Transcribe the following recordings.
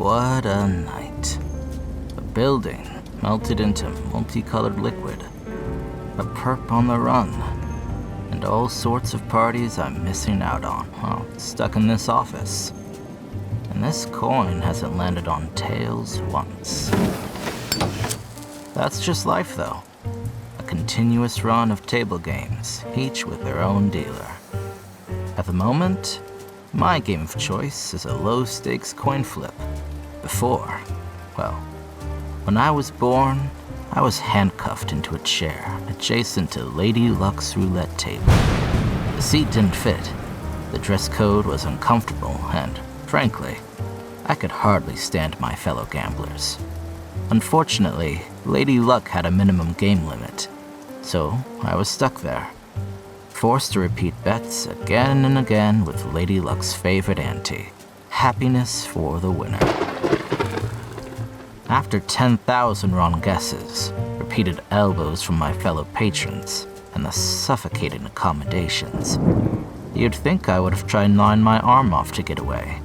What a night. A building melted into multicolored liquid. A perp on the run. And all sorts of parties I'm missing out on while stuck in this office. And this coin hasn't landed on tails once. That's just life, though. A continuous run of table games, each with their own dealer. At the moment, my game of choice is a low-stakes coin flip. Before, well, when I was born, I was handcuffed into a chair adjacent to Lady Luck's roulette table. The seat didn't fit, the dress code was uncomfortable, and, frankly, I could hardly stand my fellow gamblers. Unfortunately, Lady Luck had a minimum game limit, so I was stuck there, forced to repeat bets again and again with Lady Luck's favorite ante, happiness for the winner. After 10,000 wrong guesses, repeated elbows from my fellow patrons, and the suffocating accommodations, you'd think I would have tried gnawing my arm off to get away.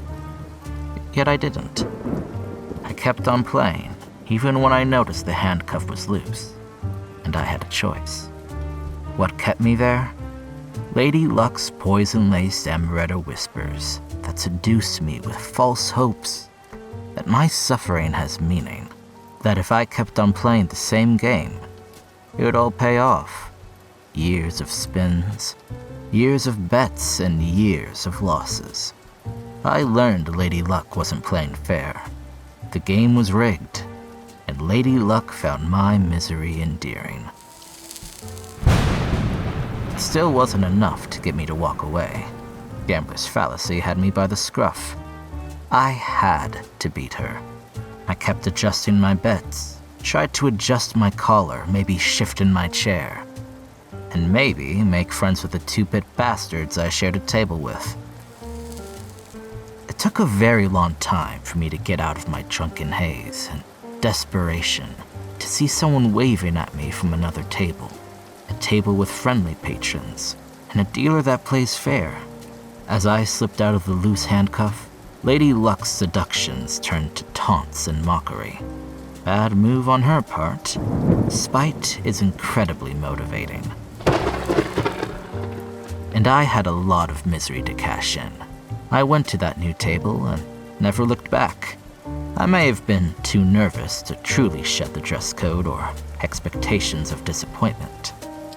Yet I didn't. I kept on playing, even when I noticed the handcuff was loose, and I had a choice. What kept me there? Lady Luck's poison-laced amaretto whispers that seduce me with false hopes that my suffering has meaning, that if I kept on playing the same game, it would all pay off. Years of spins, years of bets, and years of losses. I learned Lady Luck wasn't playing fair. The game was rigged, and Lady Luck found my misery endearing. It still wasn't enough to get me to walk away. Gambler's fallacy had me by the scruff. I had to beat her. I kept adjusting my bets, tried to adjust my collar, maybe shift in my chair, and maybe make friends with the two-bit bastards I shared a table with. It took a very long time for me to get out of my drunken haze and desperation to see someone waving at me from another table, a table with friendly patrons, and a dealer that plays fair. As I slipped out of the loose handcuff, Lady Luck's seductions turned to taunts and mockery. Bad move on her part. Spite is incredibly motivating. And I had a lot of misery to cash in. I went to that new table and never looked back. I may have been too nervous to truly shed the dress code or expectations of disappointment,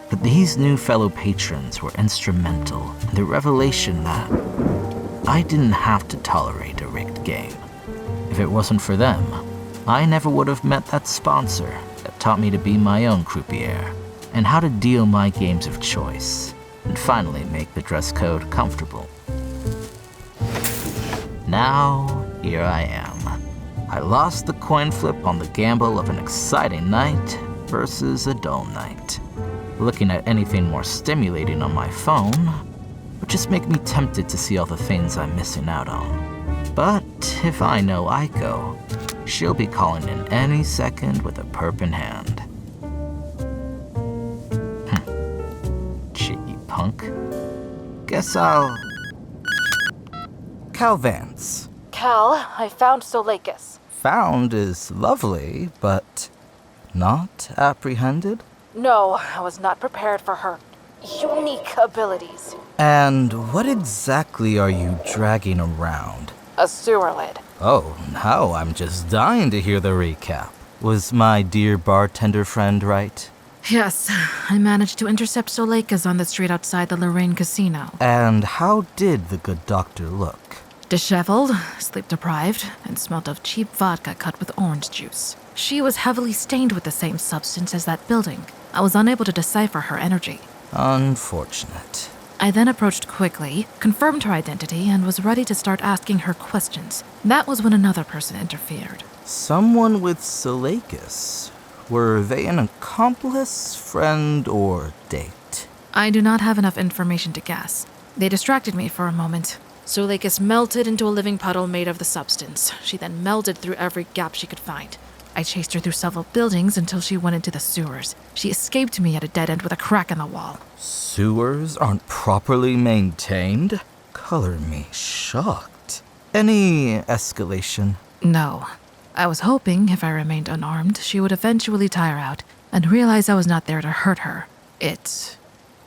but these new fellow patrons were instrumental in the revelation that I didn't have to tolerate a rigged game. If it wasn't for them, I never would have met that sponsor that taught me to be my own croupier and how to deal my games of choice, and finally make the dress code comfortable. Now, here I am. I lost the coin flip on the gamble of an exciting night versus a dull night. Looking at anything more stimulating on my phone would just make me tempted to see all the things I'm missing out on. But if I know Aiko, she'll be calling in any second with a perp in hand. Cheeky punk. Guess I'll... Cal Vance. Cal, I found Solakis. Found is lovely, but not apprehended? No, I was not prepared for her unique abilities. And what exactly are you dragging around? A sewer lid. Oh, now I'm just dying to hear the recap. Was my dear bartender friend right? Yes, I managed to intercept Solakis on the street outside the Lorraine Casino. And how did the good doctor look? Disheveled, sleep-deprived, and smelled of cheap vodka cut with orange juice. She was heavily stained with the same substance as that building. I was unable to decipher her energy. Unfortunate. I then approached quickly, confirmed her identity, and was ready to start asking her questions. That was when another person interfered. Someone with Solakis. Were they an accomplice, friend, or date? I do not have enough information to guess. They distracted me for a moment. Solakis melted into a living puddle made of the substance. She then melded through every gap she could find. I chased her through several buildings until she went into the sewers. She escaped me at a dead end with a crack in the wall. Sewers aren't properly maintained? Color me shocked. Any escalation? No. I was hoping if I remained unarmed, she would eventually tire out and realize I was not there to hurt her. It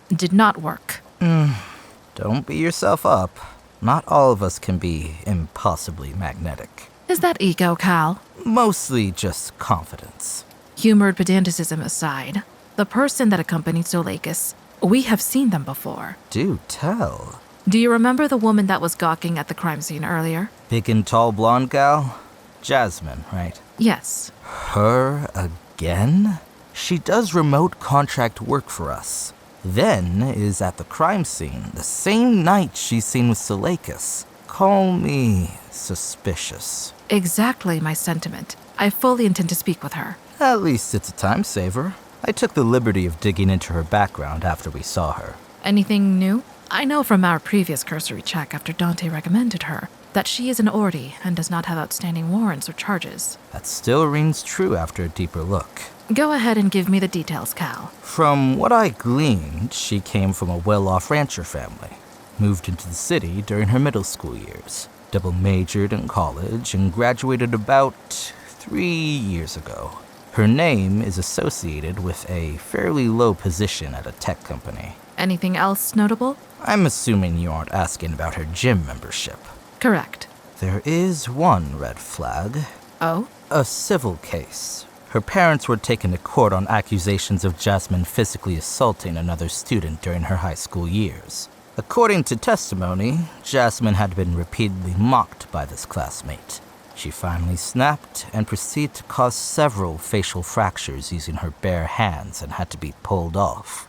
did not work. Don't beat yourself up. Not all of us can be impossibly magnetic. Is that ego, Cal? Mostly just confidence. Humored pedanticism aside, the person that accompanied Solakis, we have seen them before. Do tell. Do you remember the woman that was gawking at the crime scene earlier? Big and tall blonde gal? Jasmine, right? Yes. Her again? She does remote contract work for us. Then is at the crime scene the same night she's seen with Solakis. Call me suspicious. Exactly my sentiment. I fully intend to speak with her. At least it's a time saver. I took the liberty of digging into her background after we saw her. Anything new? I know from our previous cursory check after Dante recommended her that she is an Ordi and does not have outstanding warrants or charges. That still rings true after a deeper look. Go ahead and give me the details, Cal. From what I gleaned, she came from a well-off rancher family. Moved into the city during her middle school years. Double majored in college and graduated about 3 years ago. Her name is associated with a fairly low position at a tech company. Anything else notable? I'm assuming you aren't asking about her gym membership. Correct. There is one red flag. Oh? A civil case. Her parents were taken to court on accusations of Jasmine physically assaulting another student during her high school years. According to testimony, Jasmine had been repeatedly mocked by this classmate. She finally snapped and proceeded to cause several facial fractures using her bare hands and had to be pulled off.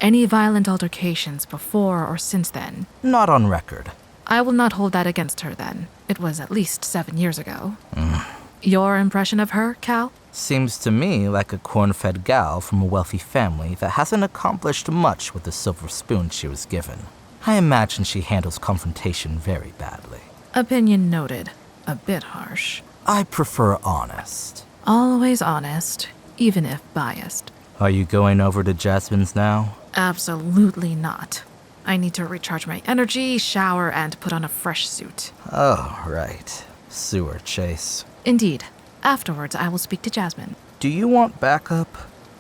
Any violent altercations before or since then? Not on record. I will not hold that against her then. It was at least 7 years ago. Your impression of her, Cal? Seems to me like a corn-fed gal from a wealthy family that hasn't accomplished much with the silver spoon she was given. I imagine she handles confrontation very badly. Opinion noted. A bit harsh. I prefer honest. Always honest, even if biased. Are you going over to Jasmine's now? Absolutely not. I need to recharge my energy, shower, and put on a fresh suit. Oh, right. Sewer chase. Indeed. Afterwards, I will speak to Jasmine. Do you want backup?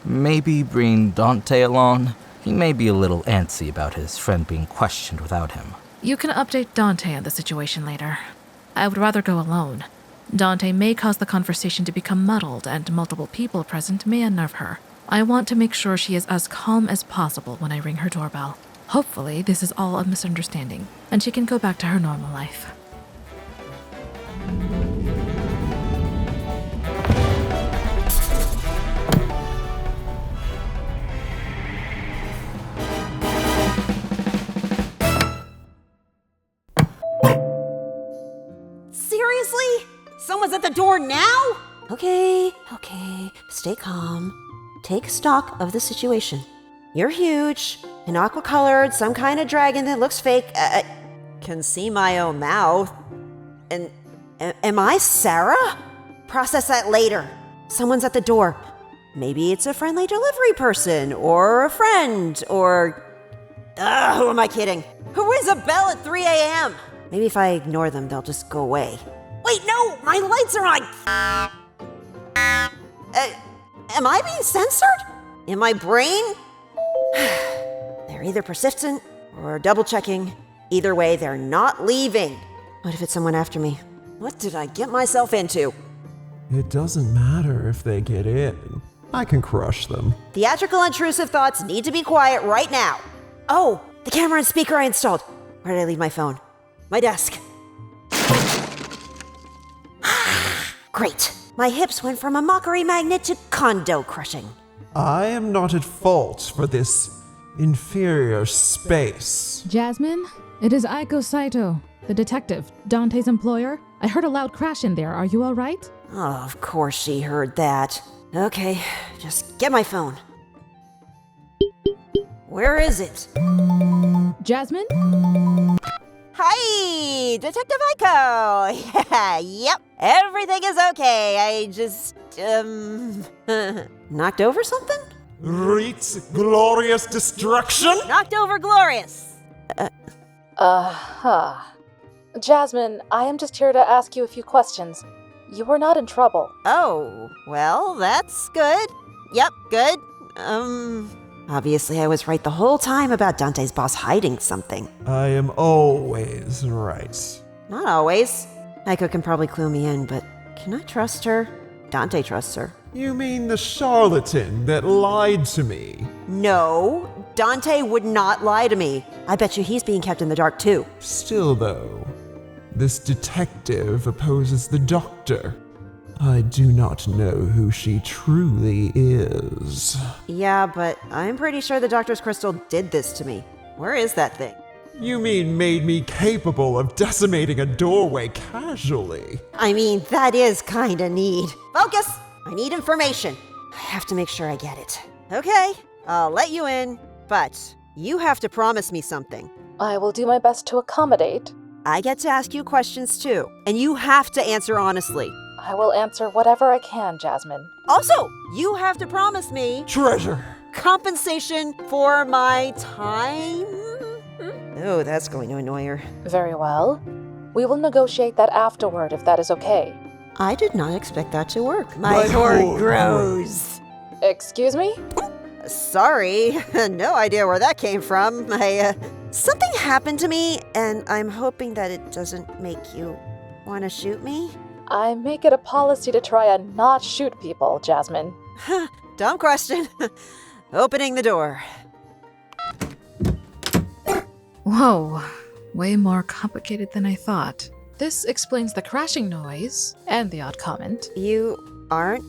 Maybe bring Dante along? He may be a little antsy about his friend being questioned without him. You can update Dante on the situation later. I would rather go alone. Dante may cause the conversation to become muddled, and multiple people present may unnerve her. I want to make sure she is as calm as possible when I ring her doorbell. Hopefully, this is all a misunderstanding, and she can go back to her normal life. Seriously? Someone's at the door now? Okay, stay calm. Take stock of the situation. You're huge, and aqua-colored, some kind of dragon that looks fake. Can see my own mouth. And am I Sarah? Process that later. Someone's at the door. Maybe it's a friendly delivery person, or a friend, or... who am I kidding? Who rings a bell at 3 a.m.? Maybe if I ignore them, they'll just go away. Wait, no! My lights are on! Am I being censored? In my brain? They're either persistent or double-checking. Either way, they're not leaving. What if it's someone after me? What did I get myself into? It doesn't matter if they get in. I can crush them. Theatrical intrusive thoughts need to be quiet right now. Oh, the camera and speaker I installed. Where did I leave my phone? My desk. Great. My hips went from a mockery magnet to condo crushing. I am not at fault for this inferior space. Jasmine, it is Aiko Saito, the detective, Dante's employer. I heard a loud crash in there. Are you all right? Oh, of course she heard that. Okay, just get my phone. Where is it? Jasmine? Hi, Detective Aiko! Yeah, yep, everything is okay. I just, knocked over something? Reach glorious destruction? Knocked over glorious! Jasmine, I am just here to ask you a few questions. You were not in trouble. Oh, well, that's good. Yep, good. Obviously I was right the whole time about Dante's boss hiding something. I am always right. Not always. Aiko can probably clue me in, but can I trust her? Dante trusts her. You mean the charlatan that lied to me? No, Dante would not lie to me. I bet you he's being kept in the dark too. Still, though, this detective opposes the doctor. I do not know who she truly is. Yeah, but I'm pretty sure the doctor's crystal did this to me. Where is that thing? You mean made me capable of decimating a doorway casually? I mean, that is kinda neat. Focus! I need information. I have to make sure I get it. Okay, I'll let you in, but you have to promise me something. I will do my best to accommodate. I get to ask you questions too, and you have to answer honestly. I will answer whatever I can, Jasmine. Also, you have to promise me Treasure! compensation for my time. Oh, that's going to annoy her. Very well. We will negotiate that afterward if that is okay. I did not expect that to work. My heart grows. Excuse me? Sorry, no idea where that came from. Something happened to me, and I'm hoping that it doesn't make you want to shoot me. I make it a policy to try and not shoot people, Jasmine. Dumb question. Opening the door. Whoa, way more complicated than I thought. This explains the crashing noise and the odd comment. You aren't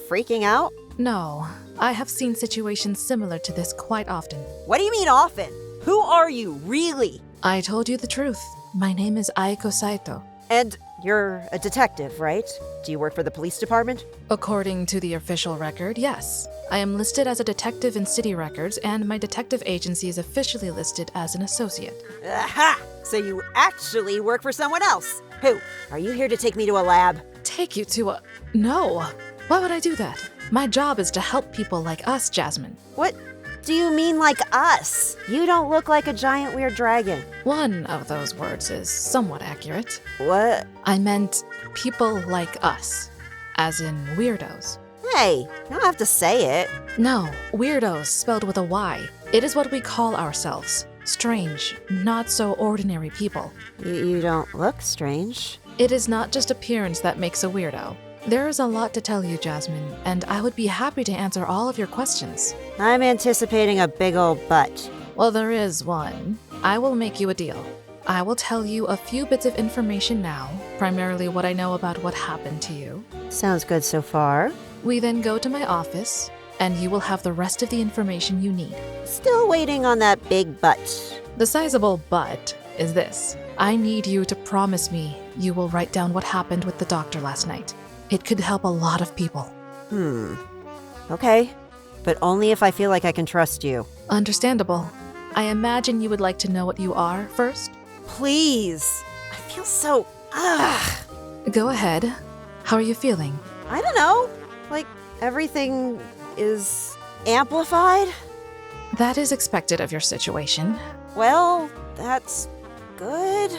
freaking out? No, I have seen situations similar to this quite often. What do you mean often? Who are you, really? I told you the truth. My name is Aiko Saito. And you're a detective, right? Do you work for the police department? According to the official record, yes. I am listed as a detective in city records, and my detective agency is officially listed as an associate. Aha! So you actually work for someone else. Who? Are you here to take me to a lab? Take you to a... No. Why would I do that? My job is to help people like us, Jasmine. What do you mean like us? You don't look like a giant weird dragon. One of those words is somewhat accurate. What? I meant people like us, as in weirdos. Hey, you don't have to say it. No, weirdos spelled with a Y. It is what we call ourselves. Strange, not so ordinary people. You don't look strange. It is not just appearance that makes a weirdo. There is a lot to tell you, Jasmine, and I would be happy to answer all of your questions. I'm anticipating a big old butt. Well, there is one. I will make you a deal. I will tell you a few bits of information now, primarily what I know about what happened to you. Sounds good so far. We then go to my office, and you will have the rest of the information you need. Still waiting on that big butt. The sizable but is this. I need you to promise me you will write down what happened with the doctor last night. It could help a lot of people. Okay, but only if I feel like I can trust you. Understandable. I imagine you would like to know what you are first? Please. I feel so... Go ahead. How are you feeling? I don't know. Like, everything is amplified? That is expected of your situation. Well, that's good.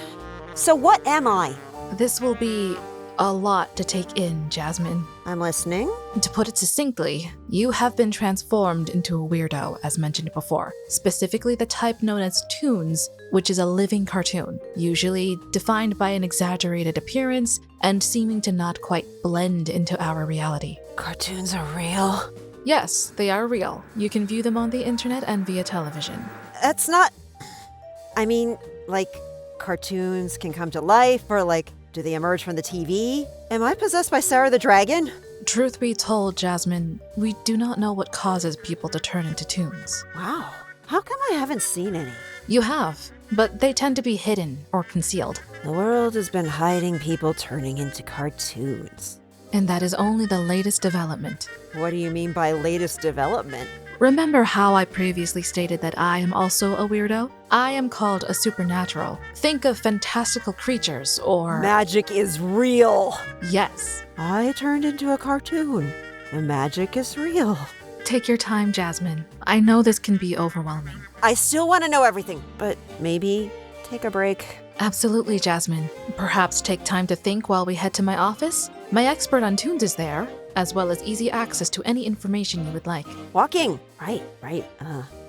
So what am I? This will be a lot to take in, Jasmine. I'm listening. To put it succinctly, you have been transformed into a weirdo, as mentioned before, specifically the type known as toons, which is a living cartoon, usually defined by an exaggerated appearance and seeming to not quite blend into our reality. Cartoons are real? Yes, they are real. You can view them on the internet and via television. That's not... I mean, like, cartoons can come to life, or like, do they emerge from the TV? Am I possessed by Sarah the Dragon? Truth be told, Jasmine, we do not know what causes people to turn into toons. Wow. How come I haven't seen any? You have, but they tend to be hidden or concealed. The world has been hiding people turning into cartoons. And that is only the latest development. What do you mean by latest development? Remember how I previously stated that I am also a weirdo? I am called a supernatural. Think of fantastical creatures or... Magic is real. Yes. I turned into a cartoon. The magic is real. Take your time, Jasmine. I know this can be overwhelming. I still want to know everything, but maybe take a break. Absolutely, Jasmine. Perhaps take time to think while we head to my office? My expert on toons is there, as well as easy access to any information you would like. Walking. Right.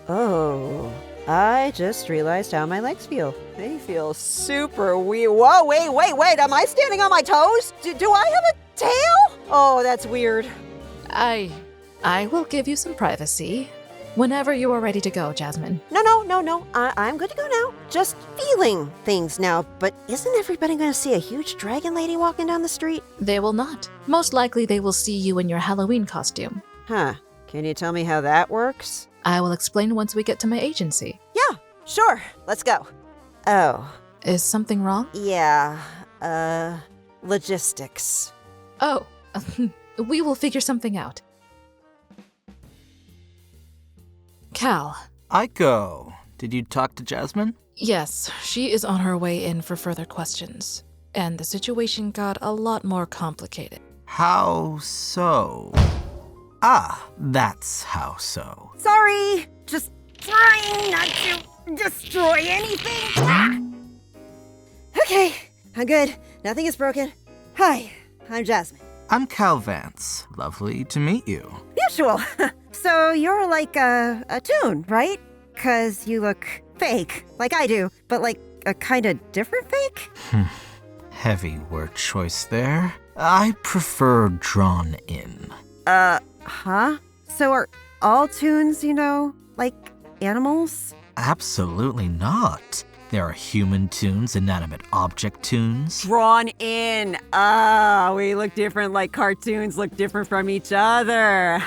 Oh. I just realized how my legs feel. They feel super weird. Whoa, wait. Am I standing on my toes? Do I have a tail? Oh, that's weird. I will give you some privacy. Whenever you are ready to go, Jasmine. No. I'm good to go now. Just feeling things now. But isn't everybody going to see a huge dragon lady walking down the street? They will not. Most likely they will see you in your Halloween costume. Huh. Can you tell me how that works? I will explain once we get to my agency. Yeah, sure. Let's go. Oh. Is something wrong? Yeah. Logistics. Oh, we will figure something out. Cal. Aiko, did you talk to Jasmine? Yes, she is on her way in for further questions. And the situation got a lot more complicated. How so? Ah, that's how so. Sorry. Just trying not to destroy anything. Okay, I'm good. Nothing is broken. Hi, I'm Jasmine. I'm Cal Vance. Lovely to meet you. Mutual. So you're like a Toon, right? 'Cause you look fake, like I do, but like a kind of different fake? Heavy word choice there. I prefer drawn in. Huh? So are all Toons, like animals? Absolutely not. There are human toons, inanimate object toons. Drawn in. We look different like cartoons look different from each other.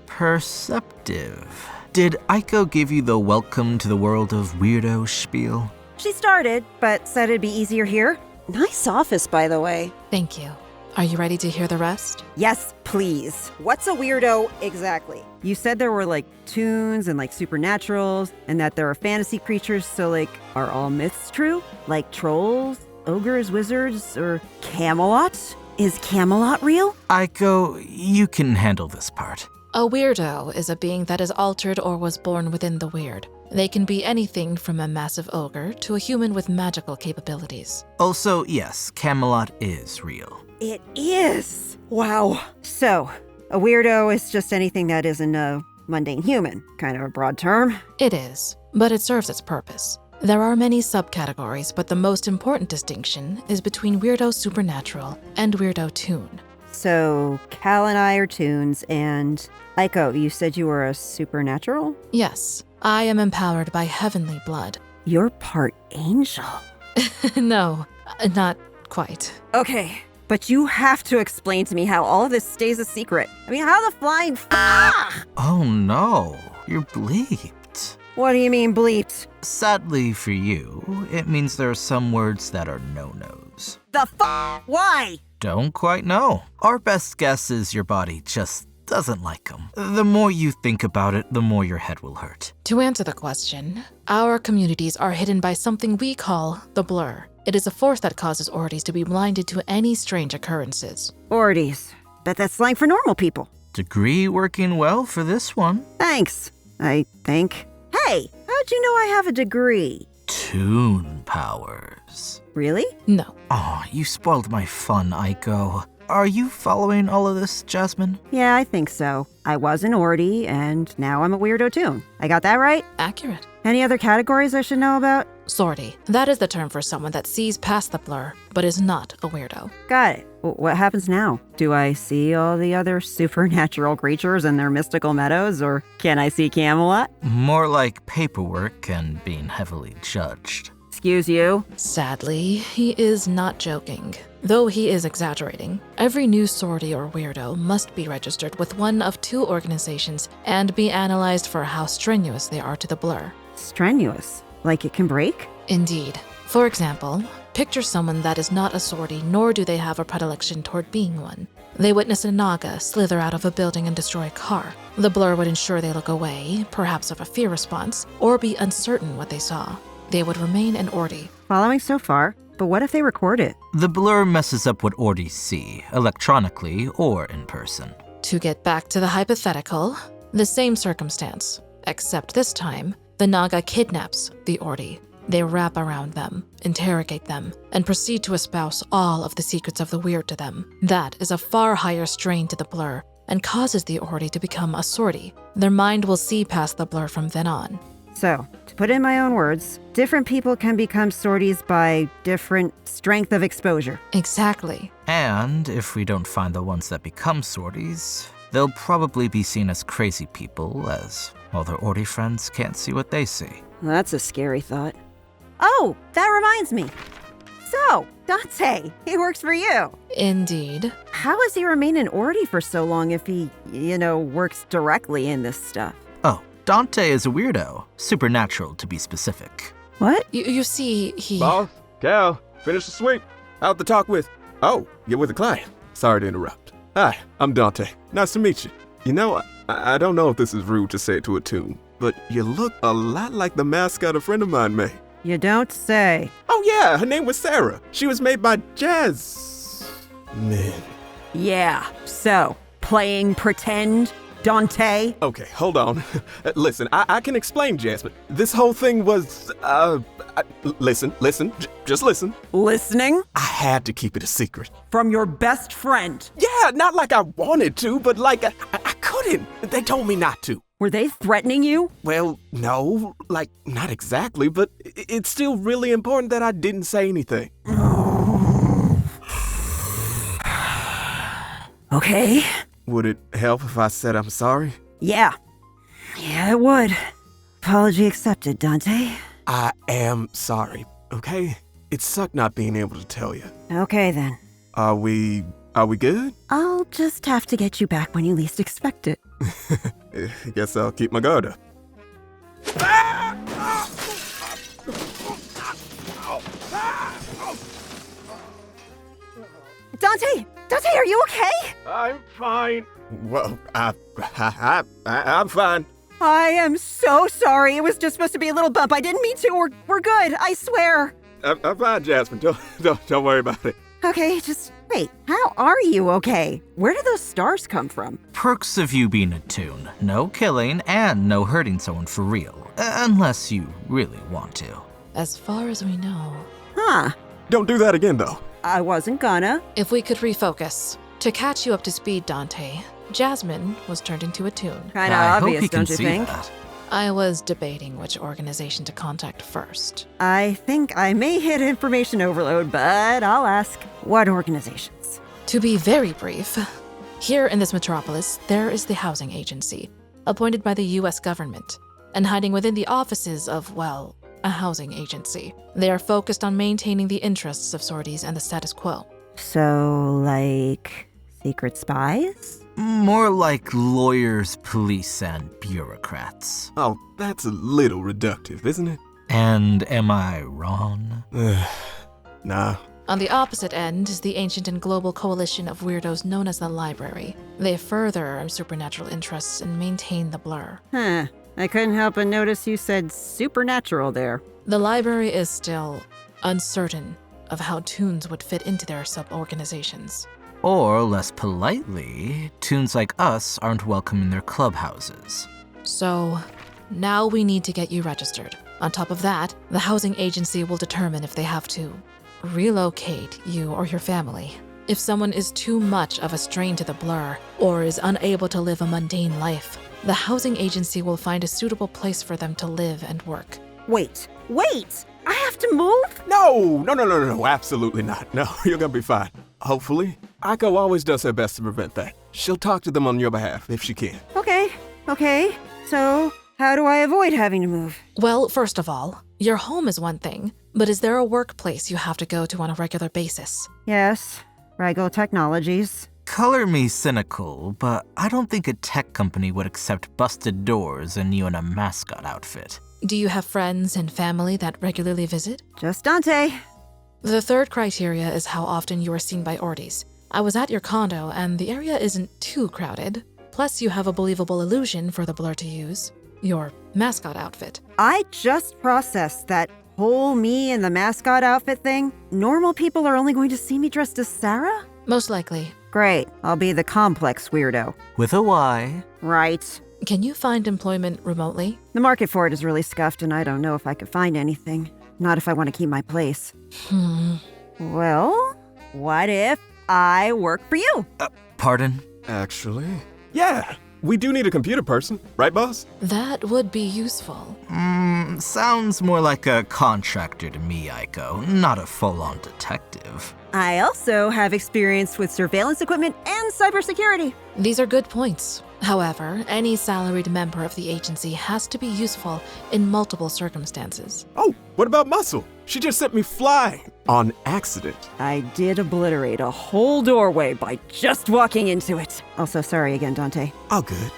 Perceptive. Did Aiko give you the welcome to the world of Wyrdos spiel? She started, but said it'd be easier here. Nice office, by the way. Thank you. Are you ready to hear the rest? Yes, please. What's a weirdo exactly? You said there were like toons and like supernaturals, and that there are fantasy creatures, so like, are all myths true? Like trolls, ogres, wizards, or Camelot? Is Camelot real? Aiko, you can handle this part. A weirdo is a being that is altered or was born within the weird. They can be anything from a massive ogre to a human with magical capabilities. Also, yes, Camelot is real. It is! Wow. So, a weirdo is just anything that isn't a mundane human. Kind of a broad term. It is, but it serves its purpose. There are many subcategories, but the most important distinction is between Weirdo Supernatural and Weirdo Toon. So, Cal and I are Toons, and Aiko, you said you were a supernatural? Yes, I am empowered by heavenly blood. You're part angel. No, not quite. Okay, but you have to explain to me how all of this stays a secret. I mean, how the flying Oh no, you're bleeped. What do you mean, bleeped? Sadly for you, it means there are some words that are no-nos. The Why? Don't quite know. Our best guess is your body just doesn't like them. The more you think about it, the more your head will hurt. To answer the question, our communities are hidden by something we call the blur. It is a force that causes Ordies to be blinded to any strange occurrences. Ordies. Bet that's slang for normal people. Degree working well for this one. Thanks, I think. Hey, how'd you know I have a degree? Toon powers. Really? No. Oh, you spoiled my fun, Aiko. Are you following all of this, Jasmine? Yeah, I think so. I was an Ordie, and now I'm a weirdo Toon. I got that right? Accurate. Any other categories I should know about? Sortie. That is the term for someone that sees past the blur, but is not a weirdo. Got it. What happens now? Do I see all the other supernatural creatures in their mystical meadows, or can I see Camelot? More like paperwork and being heavily judged. Excuse you? Sadly, he is not joking. Though he is exaggerating, every new sortie or weirdo must be registered with one of two organizations and be analyzed for how strenuous they are to the blur. Strenuous? Like it can break? Indeed. For example, picture someone that is not a sortie, nor do they have a predilection toward being one. They witness a naga slither out of a building and destroy a car. The blur would ensure they look away, perhaps of a fear response, or be uncertain what they saw. They would remain an Ordie. Following so far, but what if they record it? The blur messes up what Ordies see, electronically or in person. To get back to the hypothetical, the same circumstance, except this time, the naga kidnaps the Ordie. They wrap around them, interrogate them, and proceed to espouse all of the secrets of the weird to them. That is a far higher strain to the blur and causes the Ordi to become a sortie. Their mind will see past the blur from then on. So, to put it in my own words, different people can become sorties by different strength of exposure. Exactly. And if we don't find the ones that become sorties, they'll probably be seen as crazy people, as all their Ordi friends can't see what they see. That's a scary thought. Oh, that reminds me. So, Dante, he works for you. Indeed. How has he remained an Ordi for so long if he, works directly in this stuff? Oh, Dante is a weirdo. Supernatural, to be specific. What? You see, he... Boss, Cal, finish the sweep. Out to talk with. Oh, you're with a client. Sorry to interrupt. Hi, I'm Dante. Nice to meet you. You know, I don't know if this is rude to say it to a Toon, but you look a lot like the mascot a friend of mine made. You don't say. Oh yeah, her name was Sarah. She was made by Jasmine. Yeah, so, playing pretend, Dante? Okay, hold on. Listen, I can explain, Jasmine. This whole thing was, listen, just listen. Listening? I had to keep it a secret. From your best friend. Yeah, not like I wanted to, but like I couldn't. They told me not to. Were they threatening you? Well, no, like, not exactly, but it's still really important that I didn't say anything. Okay. Would it help if I said I'm sorry? Yeah, it would. Apology accepted, Dante. I am sorry, okay? It sucked not being able to tell you. Okay, then. Are we good? I'll just have to get you back when you least expect it. I guess I'll keep my guard up. Dante! Dante, are you okay? I'm fine. Well, I'm fine. I am so sorry. It was just supposed to be a little bump. I didn't mean to. We're good. I swear. I'm fine, Jasmine. Don't worry about it. Okay, just wait. How are you okay? Where do those stars come from? Perks of you being a Toon. No killing and no hurting someone for real. Unless you really want to. As far as we know. Huh. Don't do that again, though. I wasn't gonna. If we could refocus. To catch you up to speed, Dante, Jasmine was turned into a Toon. Kinda I hope obvious, you can don't you see think? that. I was debating which organization to contact first. I think I may hit information overload, but I'll ask. What organizations? To be very brief, here in this metropolis, there is the housing agency, appointed by the US government, and hiding within the offices of, well, a housing agency. They are focused on maintaining the interests of sorties and the status quo. So, like, secret spies? More like lawyers, police, and bureaucrats. Oh, that's a little reductive, isn't it? And am I wrong? Nah. On the opposite end is the ancient and global coalition of weirdos known as the Library. They further our supernatural interests and maintain the blur. Huh. I couldn't help but notice you said supernatural there. The Library is still uncertain of how Toons would fit into their sub-organizations. Or, less politely, Toons like us aren't welcome in their clubhouses. So, now we need to get you registered. On top of that, the housing agency will determine if they have to relocate you or your family. If someone is too much of a strain to the blur, or is unable to live a mundane life, the housing agency will find a suitable place for them to live and work. Wait! I have to move? No, absolutely not. No, you're gonna be fine. Hopefully. Aiko always does her best to prevent that. She'll talk to them on your behalf, if she can. Okay. So, how do I avoid having to move? Well, first of all, your home is one thing, but is there a workplace you have to go to on a regular basis? Yes, Rigel Technologies. Color me cynical, but I don't think a tech company would accept busted doors and you in a mascot outfit. Do you have friends and family that regularly visit? Just Dante. The third criteria is how often you are seen by Ordis. I was at your condo, and the area isn't too crowded. Plus, you have a believable illusion for the blur to use. Your mascot outfit. I just processed that whole me in the mascot outfit thing. Normal people are only going to see me dressed as Sarah? Most likely. Great, I'll be the complex weirdo. With a Y. Right. Can you find employment remotely? The market for it is really scuffed, and I don't know if I could find anything. Not if I want to keep my place. Well, what if I work for you? Pardon? Actually, yeah, we do need a computer person, right, boss? That would be useful. Sounds more like a contractor to me, Aiko, not a full-on detective. I also have experience with surveillance equipment and cybersecurity. These are good points. However, any salaried member of the agency has to be useful in multiple circumstances. Oh, what about Muscle? She just sent me flying on accident. I did obliterate a whole doorway by just walking into it. Also, sorry again, Dante. Oh, good.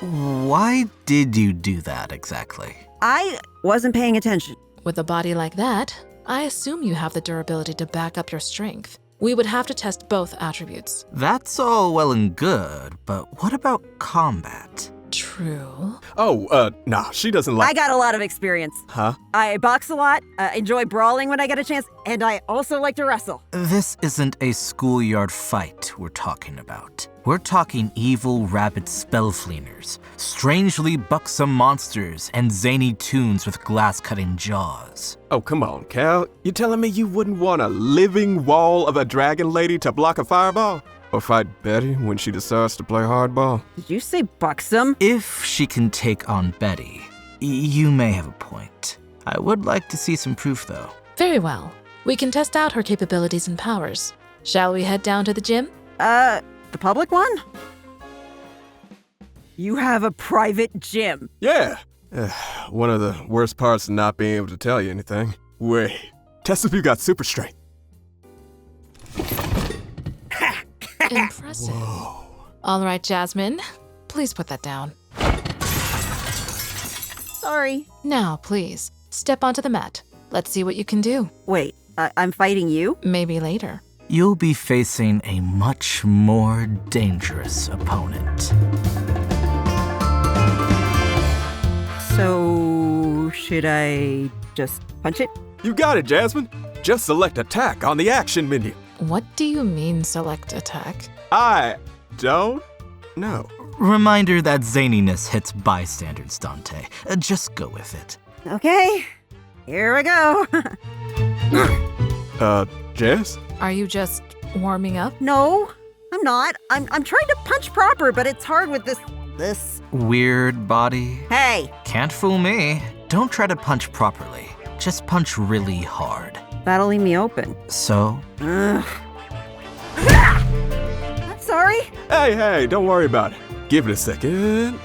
Why did you do that exactly? I wasn't paying attention. With a body like that, I assume you have the durability to back up your strength. We would have to test both attributes. That's all well and good, but what about combat? True. Oh, nah, she doesn't like. I got a lot of experience. Huh? I box a lot, enjoy brawling when I get a chance, and I also like to wrestle. This isn't a schoolyard fight we're talking about. We're talking evil rabid spellfleaners, strangely buxom monsters, and zany toons with glass-cutting jaws. Oh, come on, Cal. You telling me you wouldn't want a living wall of a dragon lady to block a fireball? Or fight Betty when she decides to play hardball? Did you say buxom? If she can take on Betty, you may have a point. I would like to see some proof, though. Very well. We can test out her capabilities and powers. Shall we head down to the gym? The public one? You have a private gym. Yeah. One of the worst parts of not being able to tell you anything. Wait, test if you got super strength. Impressive. All right, Jasmine. Please put that down. Sorry. Now, please, step onto the mat. Let's see what you can do. Wait, I'm fighting you? Maybe later. You'll be facing a much more dangerous opponent. So, should I just punch it? You got it, Jasmine. Just select attack on the action menu. What do you mean, select attack? I don't know. Reminder that zaniness hits bystanders, Dante. Just go with it. Okay, here we go. Jess? Are you just warming up? No, I'm not. I'm trying to punch proper, but it's hard with this. Weird body. Hey, Can't fool me. Don't try to punch properly. Just punch really hard. that'll leave me open. So, I'm sorry. Hey, don't worry about it. Give it a second.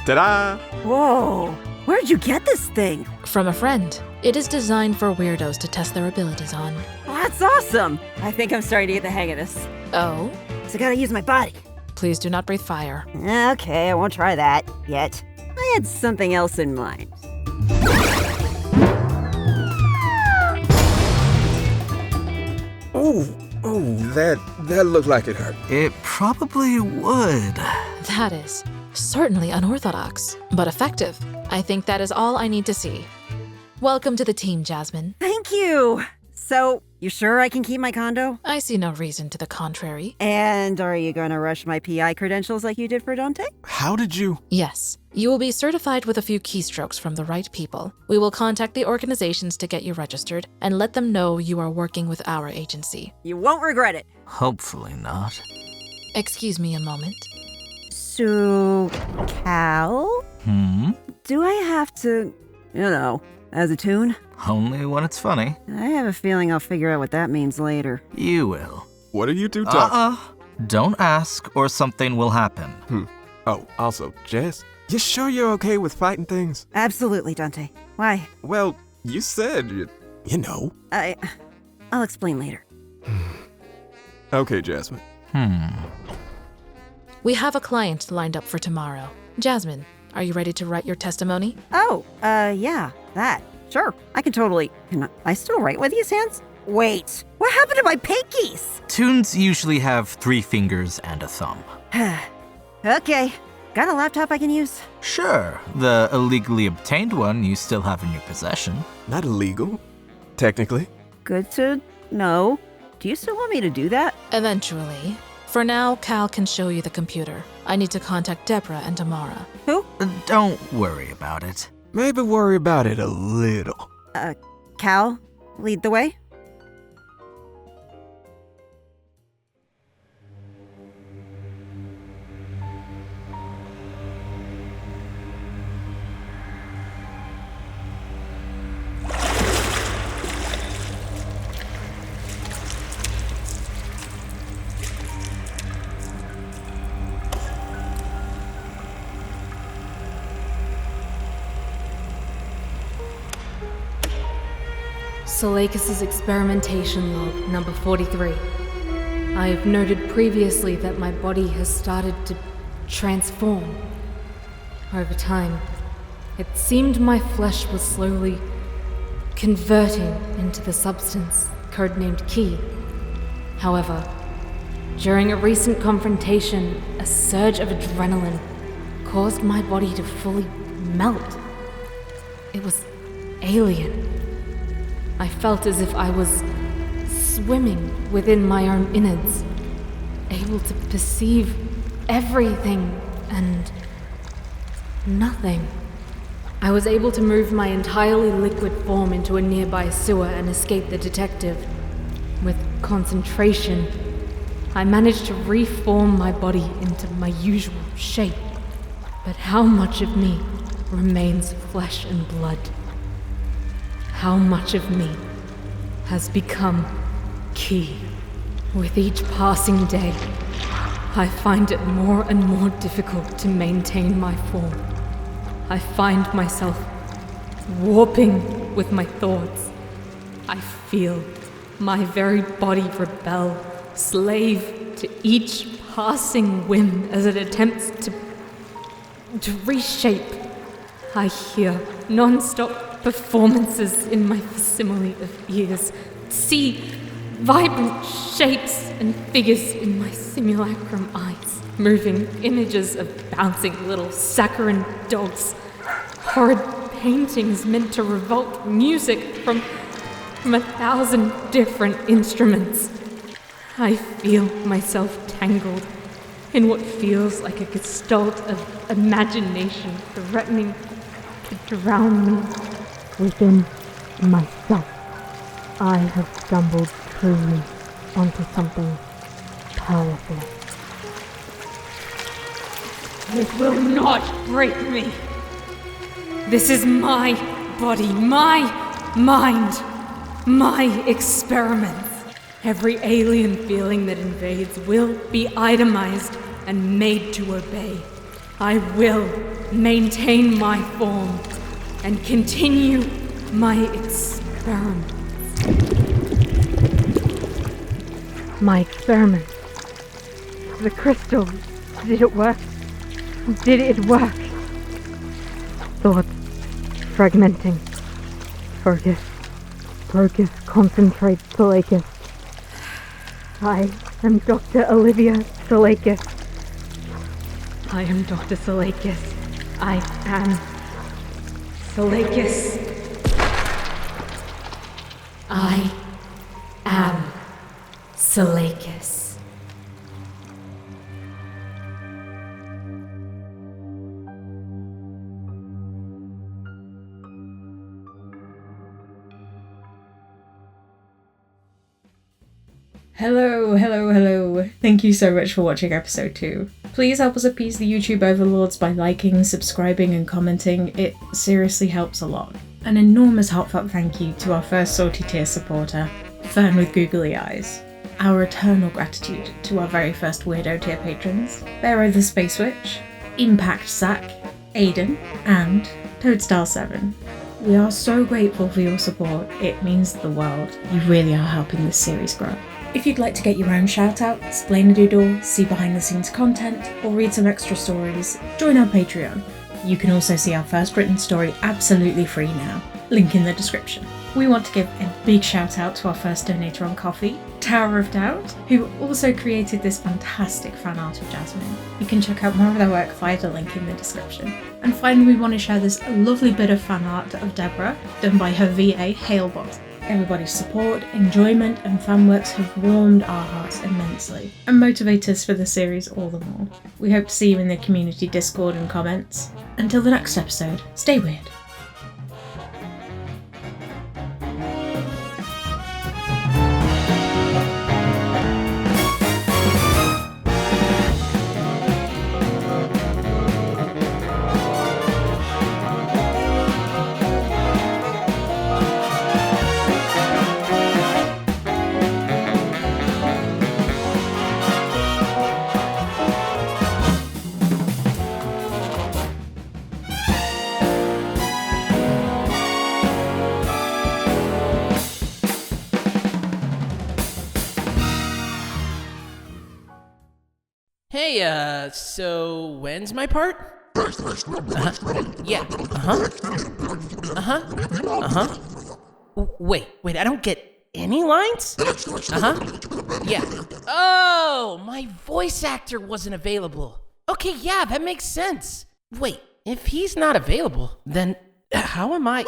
Ta-da! Whoa, where'd you get this thing? From a friend. It is designed for weirdos to test their abilities on. Well, that's awesome. I think I'm starting to get the hang of this. Oh? So I gotta use my body. Please do not breathe fire. Okay, I won't try that yet. I had something else in mind. That looked like it hurt. it probably would. That is certainly unorthodox, but effective. I think that is all I need to see. Welcome to the team, Jasmine. Thank you. So, you sure I can keep my condo? I see no reason to the contrary. And are you gonna rush my PI credentials like you did for Dante? How did you? Yes, you will be certified with a few keystrokes from the right people. We will contact the organizations to get you registered and let them know you are working with our agency. You won't regret it. Hopefully not. Excuse me a moment. So, Cal? Do I have to, as a toon? Only when it's funny. I have a feeling I'll figure out what that means later. You will. What are you two talking? Don't ask or something will happen. Oh, also, Jess, you sure you're okay with fighting things? Absolutely, Dante. Why? Well, you said you know. I'll explain later. Okay, Jasmine. We have a client lined up for tomorrow. Jasmine, are you ready to write your testimony? Oh, yeah, that. Sure, I can totally. Can I still write with these hands? Wait, what happened to my pinkies? Toons usually have 3 fingers and a thumb. Okay, got a laptop I can use? Sure, the illegally obtained one you still have in your possession. Not illegal, technically. Good to know. Do you still want me to do that? Eventually. For now, Cal can show you the computer. I need to contact Deborah and Tamara. Who? Don't worry about it. Maybe worry about it a little. Cal, lead the way. Solakis' experimentation log, number 43. I have noted previously that my body has started to transform. Over time, it seemed my flesh was slowly converting into the substance codenamed Ki. However, during a recent confrontation, a surge of adrenaline caused my body to fully melt. It was alien. I felt as if I was swimming within my own innards, able to perceive everything and nothing. I was able to move my entirely liquid form into a nearby sewer and escape the detective. With concentration, I managed to reform my body into my usual shape. But how much of me remains flesh and blood? How much of me has become Ki? With each passing day, I find it more and more difficult to maintain my form. I find myself warping with my thoughts. I feel my very body rebel, slave to each passing whim as it attempts to reshape. I hear non-stop performances in my facsimile of ears, see vibrant shapes and figures in my simulacrum eyes, moving images of bouncing little saccharine dogs, horrid paintings meant to revolt music from 1,000 different instruments. I feel myself tangled in what feels like a gestalt of imagination threatening to drown me. Within myself, I have stumbled truly onto something powerful. It will not break me. This is my body, my mind, my experiments. Every alien feeling that invades will be itemized and made to obey. I will maintain my form and continue my experiments. My experiment. The crystal. Did it work? Did it work? Thoughts fragmenting. Focus. Concentrate, Solakis. I am Doctor Olivia Solakis. I am Dr. Solakis. I am Solakis. I am Solakis. Hello. Thank you so much for watching episode 2. Please help us appease the YouTube overlords by liking, subscribing and commenting. It seriously helps a lot. An enormous heartfelt thank you to our first Salty Tier supporter, Fern with Googly Eyes. Our eternal gratitude to our very first Weirdo Tier patrons, Barrow the Space Witch, Impact Sack, Aiden, and Toadstyle7. We are so grateful for your support, it means the world. You really are helping this series grow. If you'd like to get your own shout-out, Splainer Doodle, see behind-the-scenes content, or read some extra stories, join our Patreon. You can also see our first written story absolutely free now, link in the description. We want to give a big shout-out to our first donator on Ko-fi, Tower of Doubt, who also created this fantastic fan art of Jasmine. You can check out more of their work via the link in the description. And finally, we want to share this lovely bit of fan art of Deborah, done by her VA, Halebot. Everybody's support, enjoyment and fan works have warmed our hearts immensely and motivate us for the series all the more. We hope to see you in the community Discord and comments. Until the next episode, stay weird. Hey, so when's my part? Yeah, Wait, I don't get any lines? Yeah. Oh, my voice actor wasn't available. Okay, yeah, that makes sense. Wait, if he's not available, then how am I?